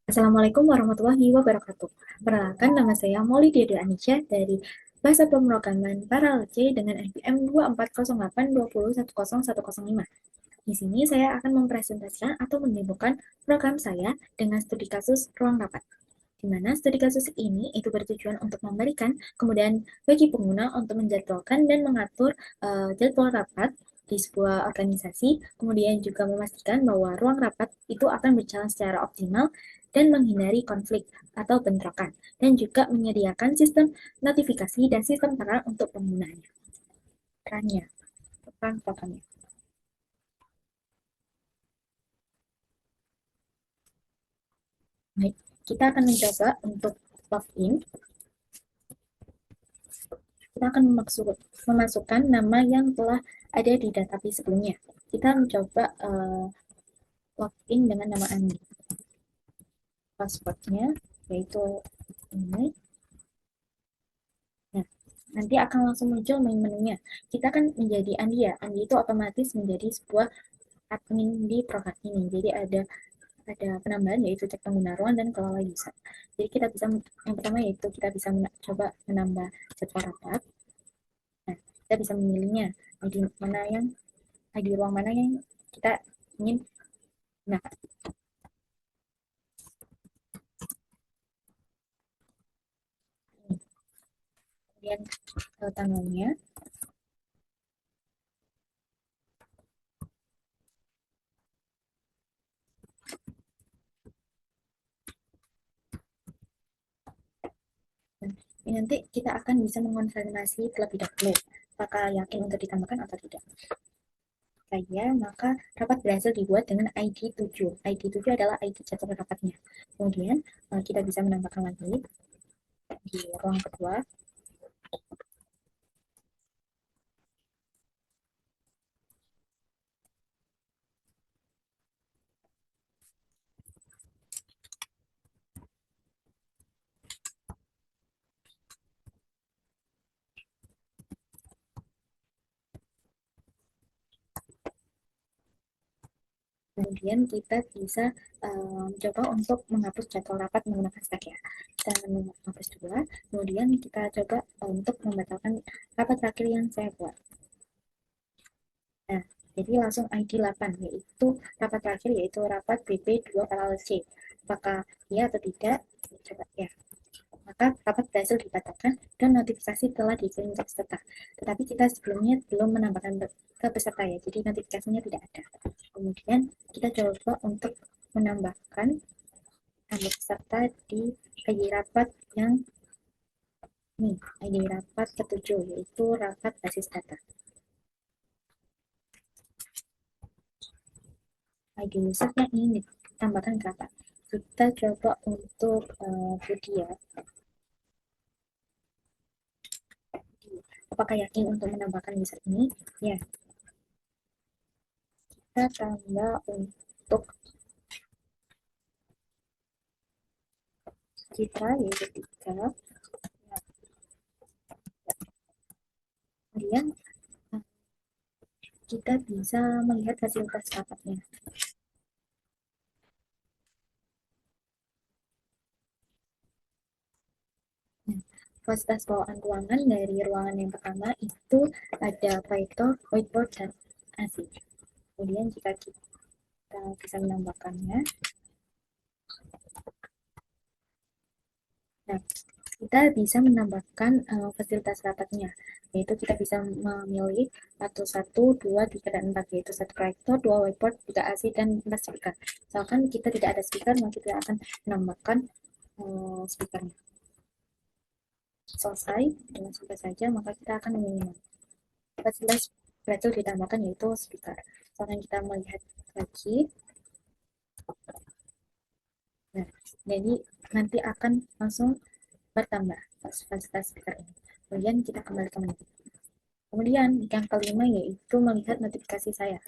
Assalamualaikum warahmatullahi wabarakatuh. Perkenalkan, nama saya Molly Dede Anisha dari Bahasa Pemrograman Paralel C dengan NPM 24082010105. Di sini saya akan mempresentasikan atau menyebutkan program saya dengan studi kasus ruang rapat. Di mana studi kasus ini itu bertujuan untuk memberikan kemudahan bagi pengguna untuk menjadwalkan dan mengatur jadwal rapat di sebuah organisasi, kemudian juga memastikan bahwa ruang rapat itu akan berjalan secara optimal dan menghindari konflik atau bentrokan, dan juga menyediakan sistem notifikasi dan sistem peran untuk penggunanya. Perannya, peran programnya. Baik, kita akan mencoba untuk login. Kita akan memasukkan nama yang telah ada di database sebelumnya. Kita mencoba login dengan nama Andi. Passwordnya yaitu ini. Nah, nanti akan langsung muncul menunya. Kita akan menjadi Andi ya. Andi itu otomatis menjadi sebuah admin di program ini. Jadi ada penambahan yaitu cek pengguna ruang dan kelola user. Jadi kita bisa yang pertama yaitu kita bisa coba menambah jadwal rapat. Nah, kita bisa memilihnya ID mana yang ID ruang mana yang kita ingin. Nah, kemudian tanggalnya. Ini nanti kita akan bisa mengonfirmasi terlebih dahulu apakah yakin untuk ditambahkan atau tidak. Saya, maka rapat berhasil dibuat dengan ID 7. ID 7 adalah ID jadwal rapatnya. Kemudian kita bisa menambahkan lagi di ruang kedua. Kemudian kita bisa coba untuk menghapus jadwal rapat menggunakan stack ya. Kita menghapus dulu. Kemudian kita coba untuk membatalkan rapat terakhir yang saya buat. Nah, jadi langsung ID 8 yaitu rapat terakhir yaitu rapat BP2 paralel C. Apakah iya atau tidak? Coba ya. Maka rapat berhasil dibatalkan dan notifikasi telah dikirim ke peserta. Tetapi kita sebelumnya belum menambahkan ke peserta ya, jadi notifikasinya tidak ada. Kemudian kita coba untuk menambahkan nama peserta di ID rapat yang ini, ID rapat ketujuh yaitu rapat basis data. ID user yang ingin ditambahkan ke rapat. Kita coba untuk Budi ya. Apakah yakin untuk menambahkan user ini? Ya, kita tambah untuk kita yaitu 3. Kemudian kita bisa melihat fasilitas rapatnya. Nah, fasilitas bawaan ruangan dari ruangan yang pertama itu ada proyektor, whiteboard, dan AC. Kemudian jika kita bisa menambahkannya, nah, kita bisa menambahkan fasilitas rapatnya, yaitu kita bisa memilih atau 1, 2, 3, dan 4, yaitu 1 proyektor, 2 whiteboard, 3 AC, dan 4 speaker. Misalkan kita tidak ada speaker, maka kita akan menambahkan speakernya. Selesai dengan sampai saja, maka kita akan memilih fasilitas berhasil ditambahkan yaitu speaker. Misalkan kita melihat lagi, nah, jadi nanti akan langsung bertambah fasilitas speaker ini. Kemudian kita kembali ke menu. Kemudian yang kelima yaitu melihat notifikasi saya.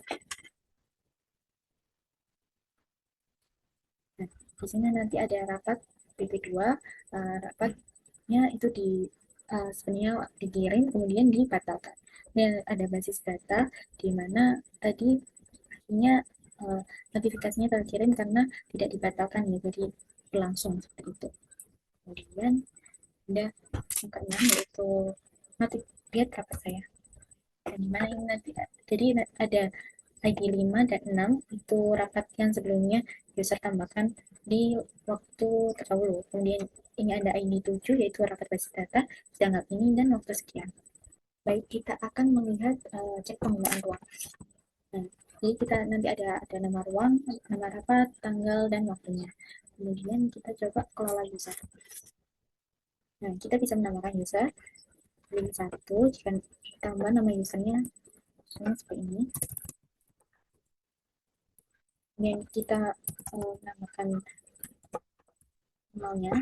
Nah, di sini nanti ada rapat BP2, rapatnya itu sebenarnya dikirim kemudian dibatalkan. Dan ada basis data di mana tadi akhirnya notifikasinya terkirim karena tidak dibatalkan ya. Jadi berlangsung seperti itu. Kemudian ada yang keenam yaitu lihat rapat saya. Dan dimana ini nanti jadi ada ID 5 dan 6 itu rapat yang sebelumnya user tambahkan di waktu terdahulu. Kemudian ini ada ID 7 yaitu rapat basis data tanggal ini dan waktu sekian. Baik, kita akan melihat cek penggunaan ruang. Nah, jadi kita nanti ada nama ruang, nama rapat, tanggal, dan waktunya. Kemudian kita coba kelola user. Nah, kita bisa menambahkan user, link 1, jika tambah nama usernya seperti ini. Kemudian kita menambahkan emailnya,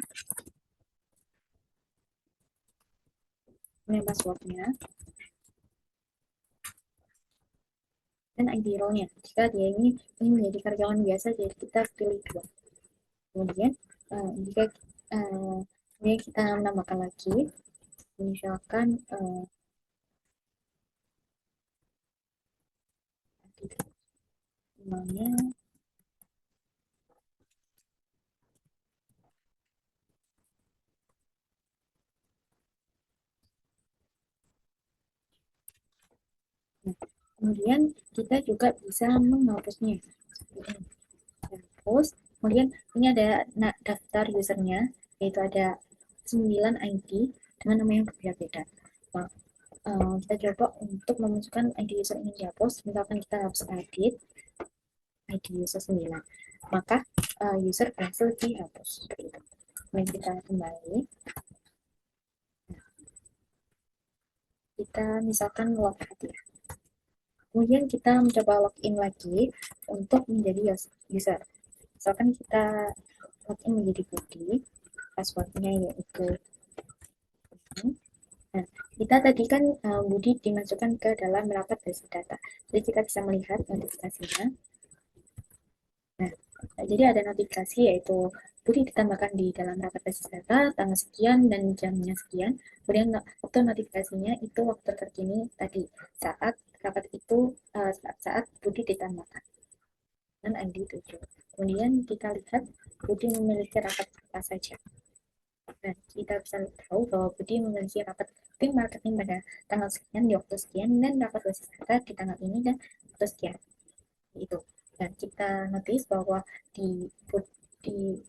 kemudian passwordnya, dan ID role-nya. Jika dia ini menjadi karyawan biasa, jadi kita pilih 2. Kemudian jika kita menambahkan lagi, misalkan emailnya kemudian kita juga bisa menghapusnya. Hapus. Kemudian ini ada daftar usernya, yaitu ada 9 ID dengan nama yang berbeda-beda. Nah, kita coba untuk memasukkan ID user ini dihapus. Misalkan kita harus edit ID user 9, maka user berhasil dihapus seperti itu. Kemudian kita kembali, kita misalkan login ya. Kemudian kita mencoba login lagi untuk menjadi user. Misalkan kita login menjadi Budi, passwordnya yaitu ini. Nah, kita tadi kan Budi dimasukkan ke dalam rapat basis data. Jadi kita bisa melihat notifikasinya. Nah, jadi ada notifikasi yaitu Budi ditambahkan di dalam rapat basis data tanggal sekian dan jamnya sekian. Kemudian waktu notifikasinya itu waktu terkini tadi saat rapat itu saat Budi ditambahkan dan ID 7. Kemudian kita lihat Budi memiliki rapat apa saja. Nah, kita bisa tahu bahwa Budi memiliki rapat tim marketing pada tanggal sekian di waktu sekian dan rapat basis data di tanggal ini dan waktu sekian. Itu. Dan kita notice bahwa di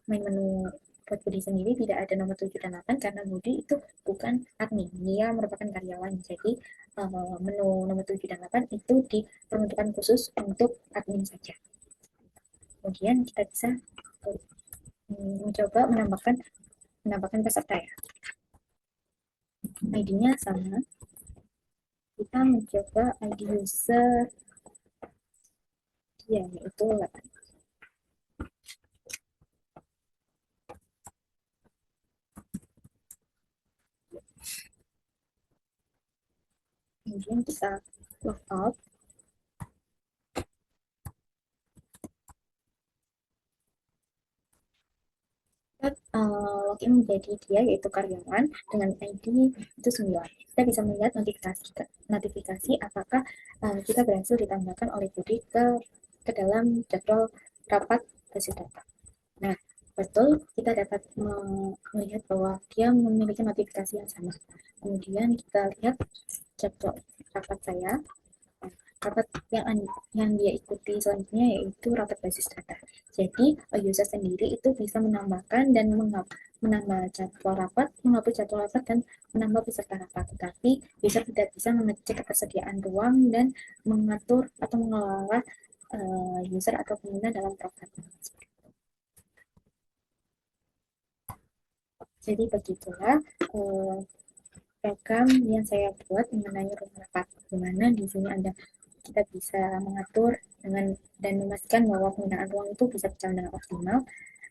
main menu buat Budi sendiri tidak ada nomor 7 dan 8 karena Budi itu bukan admin, dia merupakan karyawan. Jadi menu nomor 7 dan 8 itu diperuntukkan khusus untuk admin saja. Kemudian kita bisa mencoba menambahkan peserta ya. ID-nya sama. Kita mencoba ID user ya, yaitu 8. Kemudian kita log out. Kita login menjadi dia yaitu karyawan dengan ID itu 9. Kita bisa melihat notifikasi apakah kita berhasil ditambahkan oleh Budi ke dalam jadwal rapat basis data. Nah, betul kita dapat melihat bahwa dia memiliki notifikasi yang sama. Kemudian kita lihat jadwal rapat saya. Rapat yang dia ikuti selanjutnya yaitu rapat basis data. Jadi user sendiri itu bisa menambahkan dan menambah jadwal rapat, menghapus jadwal rapat dan menambah peserta rapat. Tetapi user tidak bisa mengecek ketersediaan ruang dan mengatur atau mengelola user atau pengguna dalam program. Jadi begitulah program yang saya buat mengenai ruang rapat, di mana di sini ada kita bisa mengatur dan memastikan bahwa penggunaan ruang itu bisa berjalan dengan optimal,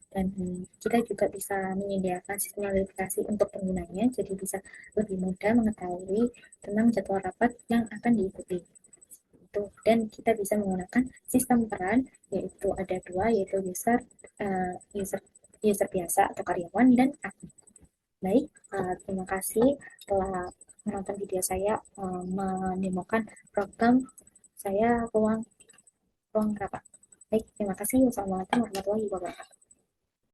dan kita juga bisa menyediakan sistem verifikasi untuk penggunanya, jadi bisa lebih mudah mengetahui tentang jadwal rapat yang akan diikuti. Dan kita bisa menggunakan sistem peran, yaitu ada 2, yaitu user biasa atau karyawan dan admin. Baik, terima kasih telah menonton video saya mendemokan program saya ruang rapat. Baik, terima kasih. Wassalamualaikum warahmatullahi wabarakatuh.